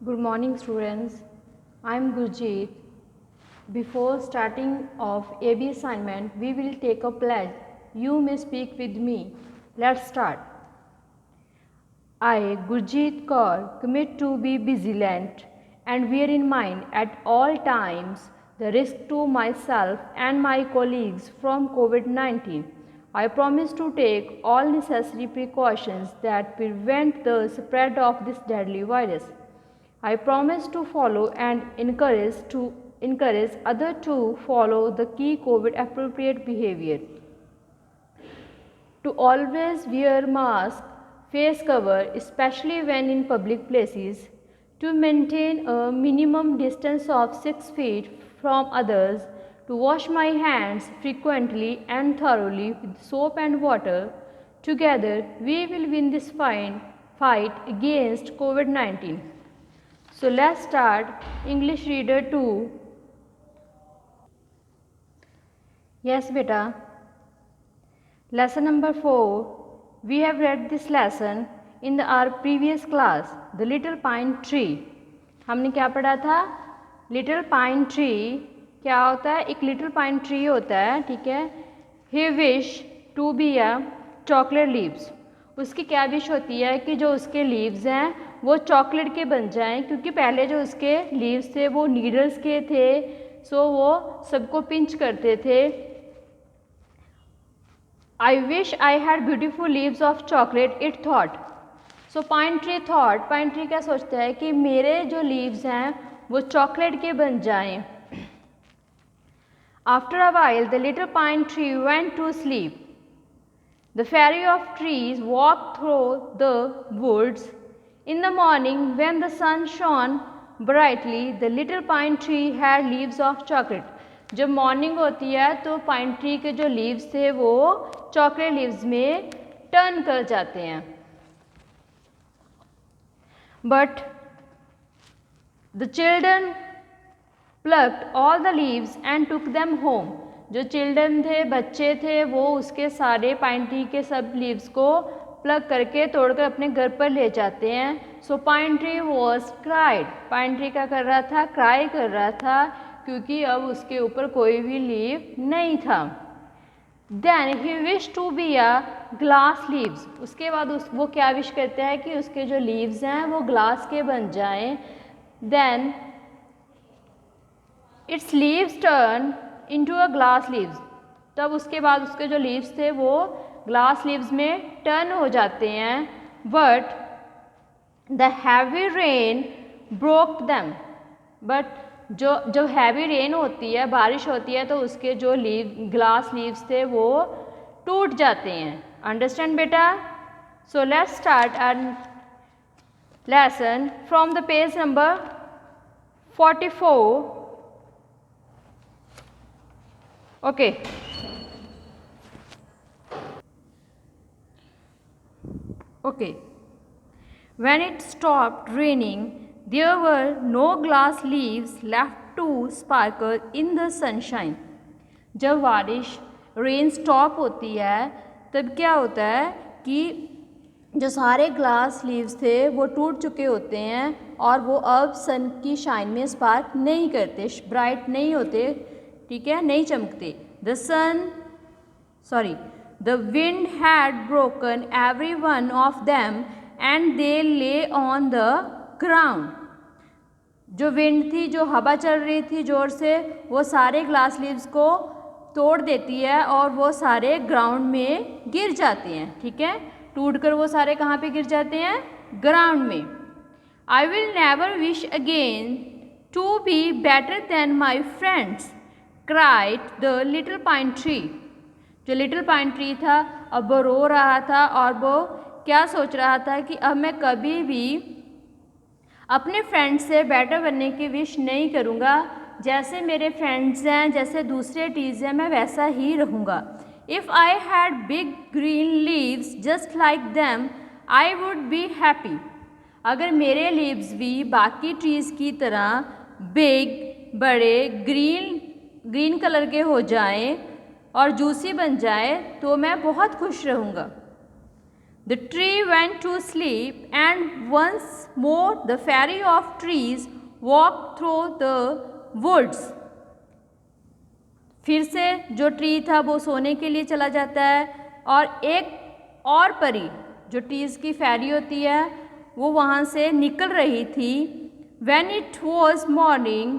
Good morning students, I am Gurjeet. Before starting of AB assignment, we will take a pledge. You may speak with me. Let's start. I, Gurjeet Kaur, commit to be vigilant and bear in mind at all times the risk to myself and my colleagues from COVID-19. I promise to take all necessary precautions that prevent the spread of this deadly virus. I promise to follow and encourage others to follow the key COVID appropriate behavior. To always wear mask, face cover, especially when in public places. To maintain a minimum distance of 6 feet from others. To wash my hands frequently and thoroughly with soap and water. Together, we will win this fight against COVID-19. So let's start English Reader 2. Yes, beta. Lesson number 4. We have read this lesson in our previous class, The Little Pine Tree. हमने क्या पढ़ा था? Little Pine Tree क्या होता है? एक Little Pine Tree होता है, ठीक है? He wish to be a chocolate leaves. उसकी क्या विश होती है कि जो उसके लीव्स हैं वो चॉकलेट के बन जाएं, क्योंकि पहले जो उसके लीव्स थे वो नीडल्स के थे, सो वो सबको पिंच करते थे. I wish I had beautiful leaves of chocolate, it thought. So pine tree thought, pine tree क्या सोचता है कि मेरे जो लीव्स हैं वो चॉकलेट के बन जाएं. After a while the little pine tree went to sleep. The fairy of trees walked through the woods. In the morning, when the sun shone brightly, the little pine tree had leaves of chocolate. जब morning होती है तो pine tree के जो leaves थे वो chocolate leaves में turn कर जाते हैं. But the children plucked all the leaves and took them home. जो चिल्ड्रन थे, बच्चे थे, वो उसके सारे पाइन ट्री के सब लीव्स को प्लग करके तोड़कर अपने घर पर ले जाते हैं. So pine tree was cried. Pine tree क्या कर रहा था? क्राई कर रहा था, क्योंकि अब उसके ऊपर कोई भी लीव नहीं था. Then he wish to be a glass leaves. उसके बाद वो क्या विश करता है कि उसके जो लीव्स हैं वो ग्लास के बन जाएं. Then its leaves turn into a glass leaves. तब उसके बाद उसके जो लीव्स थे वो ग्लास लीव्स में टर्न हो जाते हैं. But the heavy rain broke them. But जब हैवी रेन होती है, बारिश होती है, तो उसके जो ग्लास लीव्स थे वो टूट जाते हैं. अंडरस्टैंड बेटा? So let's start our lesson from the page number 44. Okay. Okay. When it stopped raining, there were no glass leaves left to sparkle in the sunshine. जब बारिश रेन स्टॉप होती है तब क्या होता है कि जो सारे ग्लास लीव्स थे वो टूट चुके होते हैं और वो अब सन की शाइन में स्पार्क नहीं करते, ब्राइट नहीं होते, ठीक है, नहीं चमकते. The wind had broken every one of them and they lay on the ground. जो विंड थी, जो हवा चल रही थी ज़ोर से, वो सारे ग्लास लीव्स को तोड़ देती है और वो सारे ग्राउंड में गिर जाते हैं. ठीक है, टूटकर वो सारे कहाँ पे गिर जाते हैं? ग्राउंड में. I will never wish again to be better than my friends, cried the little pine tree. जो लिटिल पाइन ट्री था अब वो रो रहा था और वो क्या सोच रहा था कि अब मैं कभी भी अपने फ्रेंड्स से बेटर बनने की विश नहीं करूँगा. जैसे मेरे फ्रेंड्स हैं, जैसे दूसरे ट्रीज हैं, मैं वैसा ही रहूँगा. If I had big green leaves just like them I would be happy. अगर मेरे लीव्स भी बाकी ट्रीज़ की तरह बिग, बड़े, ग्रीन कलर के हो जाएं और जूसी बन जाए तो मैं बहुत खुश रहूँगा. The tree went to sleep, and once more the fairy of trees walked through the woods. फिर से जो ट्री था वो सोने के लिए चला जाता है, और एक और परी जो ट्रीज की फैरी होती है वो वहाँ से निकल रही थी. When it was morning,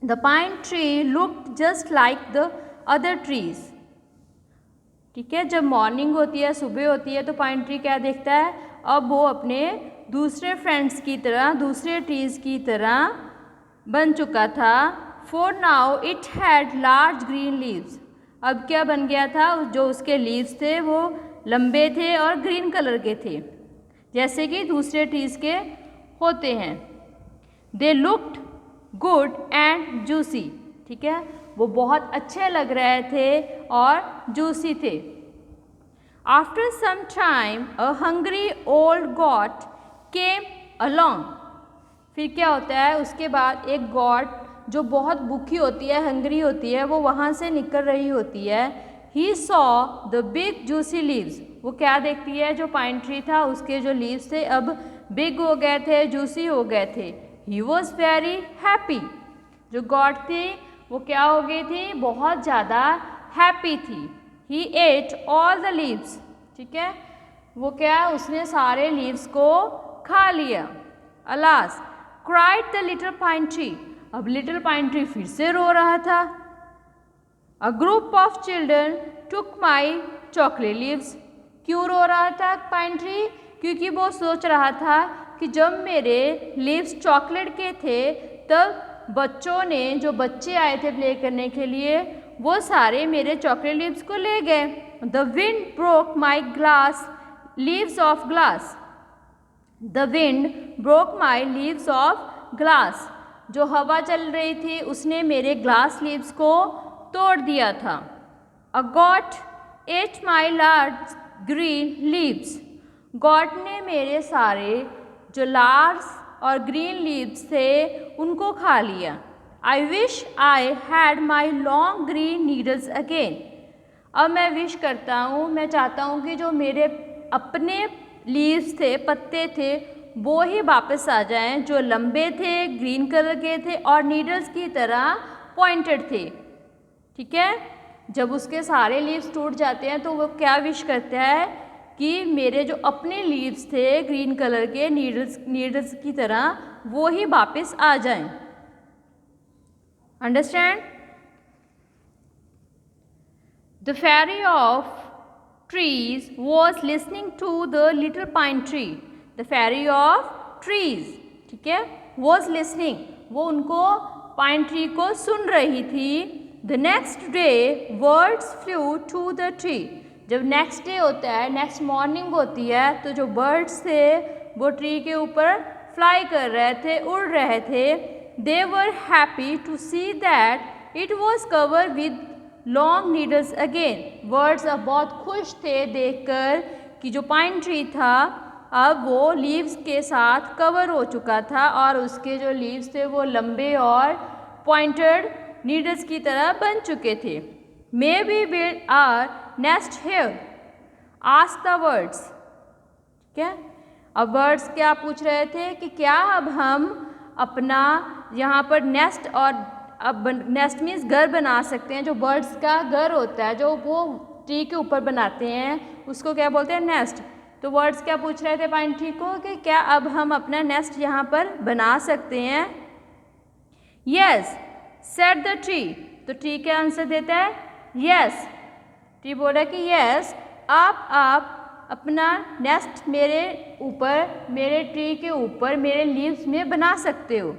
the pine tree looked just like the other trees. ठीक है, जब मॉर्निंग होती है, सुबह होती है, तो पाइन ट्री क्या देखता है, अब वो अपने दूसरे फ्रेंड्स की तरह, दूसरे ट्रीज की तरह बन चुका था. For now it had large green leaves. अब क्या बन गया था, जो उसके लीव्स थे वो लंबे थे और ग्रीन कलर के थे, जैसे कि दूसरे ट्रीज के होते हैं. They looked good and juicy. ठीक है, वो बहुत अच्छे लग रहे थे और जूसी थे. After some time a hungry old goat came along. फिर क्या होता है, उसके बाद एक गॉट जो बहुत भूखी होती है, हंग्री होती है, वो वहाँ से निकल रही होती है. He saw the big juicy leaves. वो क्या देखती है, जो पाइन ट्री था उसके जो लीव्स थे अब बिग हो गए थे, जूसी हो गए थे. He was very happy. जो गॉड थी वो क्या हो गई थी, बहुत ज़्यादा हैप्पी थी. He ate all the leaves. ठीक है, वो क्या, उसने सारे लीव्स को खा लिया. Alas, cried the little pine tree. अब लिटिल पाइन ट्री फिर से रो रहा था. A group of children took my chocolate leaves. क्यों रो रहा था पाइन ट्री, क्योंकि वो सोच रहा था कि जब मेरे लीव्स चॉकलेट के थे तब बच्चों ने, जो बच्चे आए थे प्ले करने के लिए, वो सारे मेरे चॉकलेट लीव्स को ले गए. The wind broke my glass leaves of glass. The wind broke my leaves of glass. जो हवा चल रही थी उसने मेरे ग्लास लीव्स को तोड़ दिया था. A goat ate my large green leaves. Got ने मेरे सारे जो लार्ज और ग्रीन लीव्स थे उनको खा लिया. I wish I had my long green needles again. अब मैं विश करता हूँ, मैं चाहता हूँ कि जो मेरे अपने लीव्स थे, पत्ते थे, वो ही वापस आ जाएं, जो लंबे थे, ग्रीन कलर के थे और नीडल्स की तरह पॉइंटेड थे. ठीक है, जब उसके सारे लीव्स टूट जाते हैं तो वो क्या विश करता है कि मेरे जो अपने लीव्स थे ग्रीन कलर के, नीडल्स की तरह, वो ही वापस आ जाएं. Understand? The fairy of trees was listening to the little pine tree. The fairy of trees, ठीक है, was listening, वो उनको पाइन ट्री को सुन रही थी. The next day birds flew to the tree. जब नेक्स्ट डे होता है, नेक्स्ट मॉर्निंग होती है, तो जो बर्ड्स थे वो ट्री के ऊपर फ्लाई कर रहे थे, उड़ रहे थे. They were happy to see that it was covered with long needles again. Birds अब बहुत खुश थे देखकर कि जो पाइन ट्री था अब वो लीव्स के साथ कवर हो चुका था और उसके जो लीव्स थे वो लंबे और पॉइंटेड नीडल्स की तरह बन चुके थे. May we build our nest here? Asked the birds. ठीक है, अब बर्ड्स क्या पूछ रहे थे कि क्या अब हम अपना यहाँ पर नेस्ट, और अब नेस्ट मीन्स घर बना सकते हैं. जो बर्ड्स का घर होता है जो वो ट्री के ऊपर बनाते हैं उसको क्या बोलते हैं, नेस्ट. तो बर्ड्स क्या पूछ रहे थे पाइन ट्री को कि क्या अब हम अपना नेस्ट यहाँ पर बना सकते हैं. Yes said the tree. तो ट्री क्या आंसर देता है, यस. ट्री बोल रहा है कि यस, आप अपना नेस्ट मेरे ऊपर, मेरे ट्री के ऊपर, मेरे लीव्स में बना सकते हो.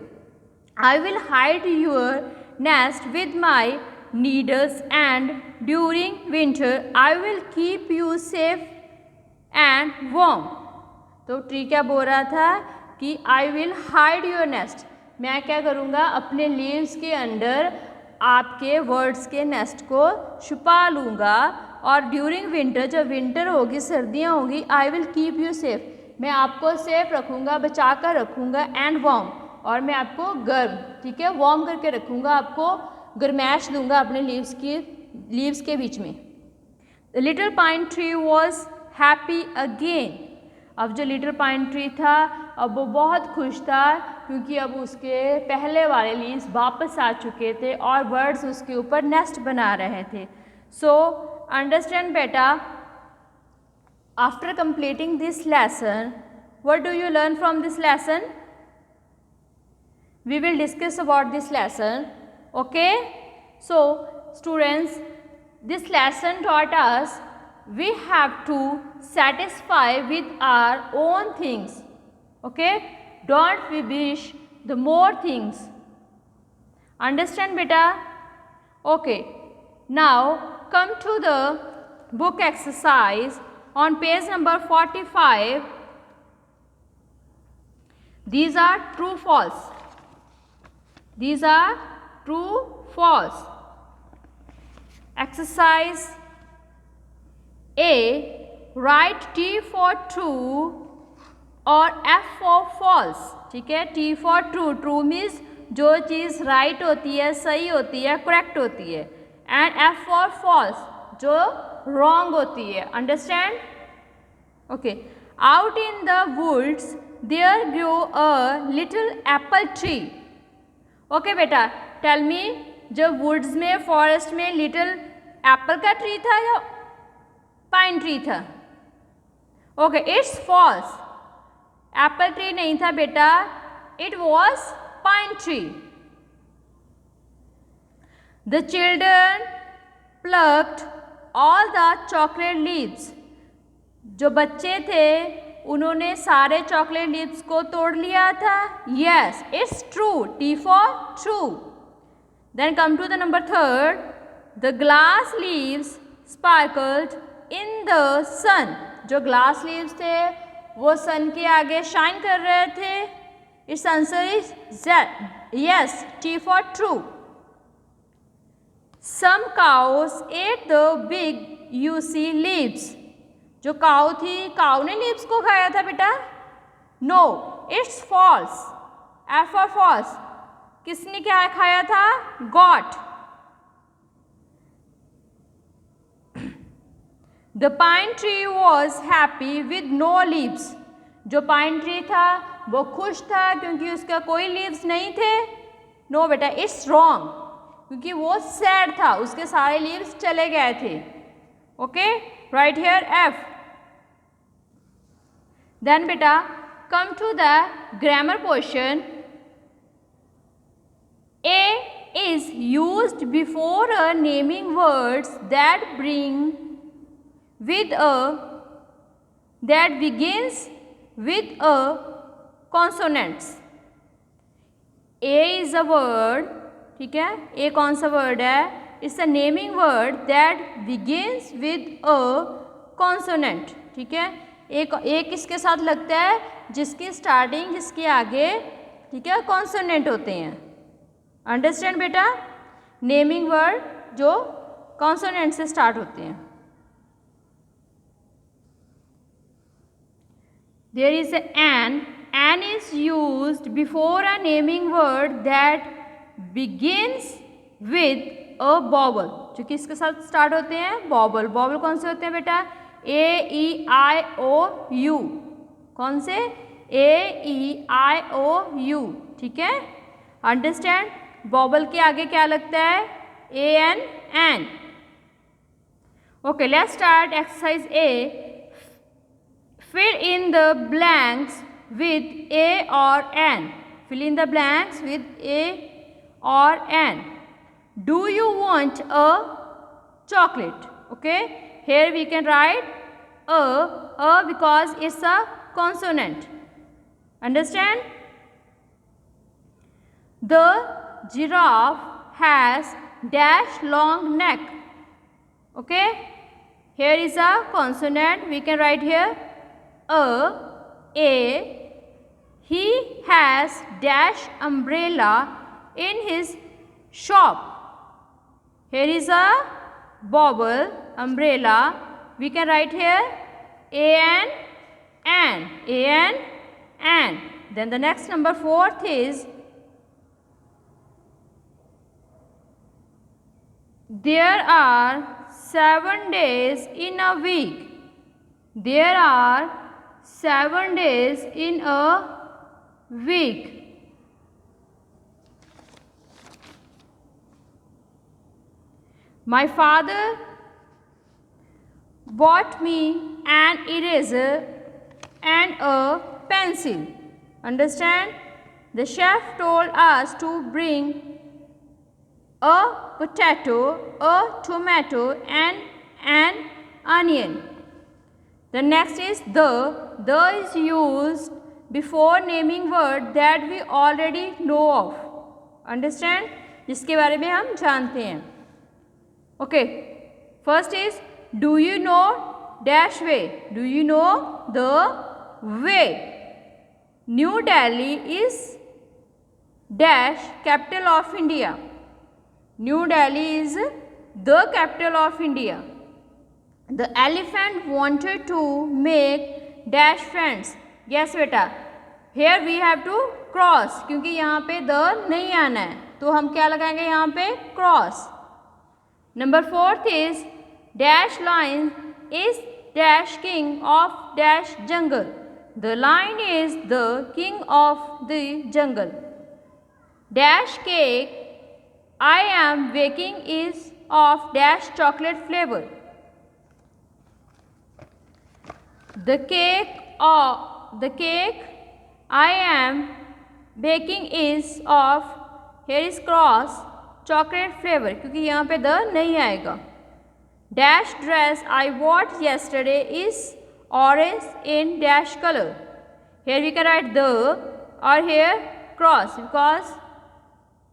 I will hide your nest with my needles and during winter I will keep you safe and warm. तो ट्री क्या बोल रहा था कि I will hide your nest. मैं क्या करूँगा, अपने लीव्स के अंदर आपके वर्ड्स के नेस्ट को छुपा लूँगा, और ड्यूरिंग विंटर, जब विंटर होगी, सर्दियाँ होगी, I will keep you safe, मैं आपको सेफ रखूँगा, बचा कर रखूँगा, एंड वार्म, और मैं आपको गर्म, ठीक है, वार्म करके रखूँगा, आपको गर्मैश दूंगा अपने लीव्स के बीच में. The little pine tree was happy again. अब जो लिटिल पाइन ट्री था अब वो बहुत खुश था क्योंकि अब उसके पहले वाले लीव्स वापस आ चुके थे और बर्ड्स उसके ऊपर नेस्ट बना रहे थे. सो अंडरस्टैंड बेटा, after completing this lesson, what do you learn from this lesson? We will discuss about this lesson. Okay, so students, this lesson taught us we have to satisfy with our own things. Okay, don't we wish the more things. Understand beta? Okay, now come to the book exercise on page number 45. These are true false. These are true false. Exercise A, write T for true और F for false. ठीक है, T for true. True means जो चीज़ right होती है, सही होती है, correct होती है, and F for false जो wrong होती है. Understand? Okay. Out in the woods there grew a little apple tree. Okay बेटा, टेल मी, जब वुड्स में, फॉरेस्ट में लिटिल एप्पल का ट्री था या पाइन ट्री था? Okay, it's false. Apple tree नहीं था बेटा, it was pine tree. The children plucked all the chocolate leaves. जो बच्चे थे उन्होंने सारे चॉकलेट लीव्स को तोड़ लिया था. Yes, it's true. T for true. Then come to the number third. The glass leaves sparkled in the sun. जो ग्लास लीव्स थे वो सन के आगे शाइन कर रहे थे. Its answer is yes, T for true. Some cows ate the big juicy leaves. जो cow थी, काऊ ने लीव्स को खाया था बेटा? No, it's false. F for false. किसने क्या खाया था? Got. The pine tree was happy with no leaves. जो पाइन ट्री था वो खुश था क्योंकि उसका कोई लीव्स नहीं थे. नो बेटा, इट्स रॉन्ग, क्योंकि वो सैड था, उसके सारे लीव्स चले गए थे. Okay, right here F. Then beta, come to the grammar portion. A is used before a naming words that begins with a consonants. A is a word, ठीक है? A कौन सा word है? It's a naming word that begins with a consonant. ठीक है? एक किसके साथ लगता है? जिसकी स्टार्टिंग, जिसके आगे, ठीक है, कॉन्सोनेंट होते हैं. अंडरस्टैंड बेटा? नेमिंग वर्ड जो कॉन्सोनेंट से स्टार्ट होते हैं. There is an is used before a naming word that begins with a vowel. जो किसके साथ स्टार्ट होते हैं? वॉवल. वॉवल कौन से होते हैं बेटा? A-E-I-O-U. कौन से? A-E-I-O-U. ठीक है, अंडरस्टैंड? वॉवल के आगे क्या लगता है? A-N. Okay, let's start exercise A. Fill in the blanks with A और N. Fill in the blanks with A और N. Do you want a chocolate? Okay, here we can write a because it's a consonant. Understand? The giraffe has dash long neck. Okay, here is a consonant. We can write here a. He has dash umbrella in his shop. Here is a vowel, umbrella. We can write here an. Then the next number 4th is there are 7 days in a week. There are 7 days in a week. My father bought me an eraser and a pencil. Understand? The chef told us to bring a potato, a tomato and an onion. The next is the. The is used before naming word that we already know of. Understand? जिसके बारे में हम जानते हैं. Okay. First is, do you know dash way? Do you know the way? New Delhi is dash capital of India. New Delhi is the capital of India. The elephant wanted to make dash friends. Yes बेटा. Here we have to cross क्योंकि यहाँ पे the नहीं आना है तो हम क्या लगाएंगे यहाँ पे cross. Number 4th is dash lion is dash king of dash jungle. The lion is the king of the jungle. Dash cake I am baking is of dash chocolate flavor. The cake I am baking is of, here is cross, chocolate flavor क्योंकि यहाँ पे the नहीं आएगा. Dash dress I bought yesterday is orange in dash color. Here we can write the और here cross because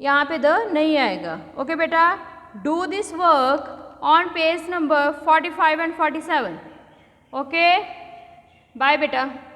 यहाँ पे the नहीं आएगा. Okay बेटा, do this work on page number 45 and 47. Okay, bye बेटा.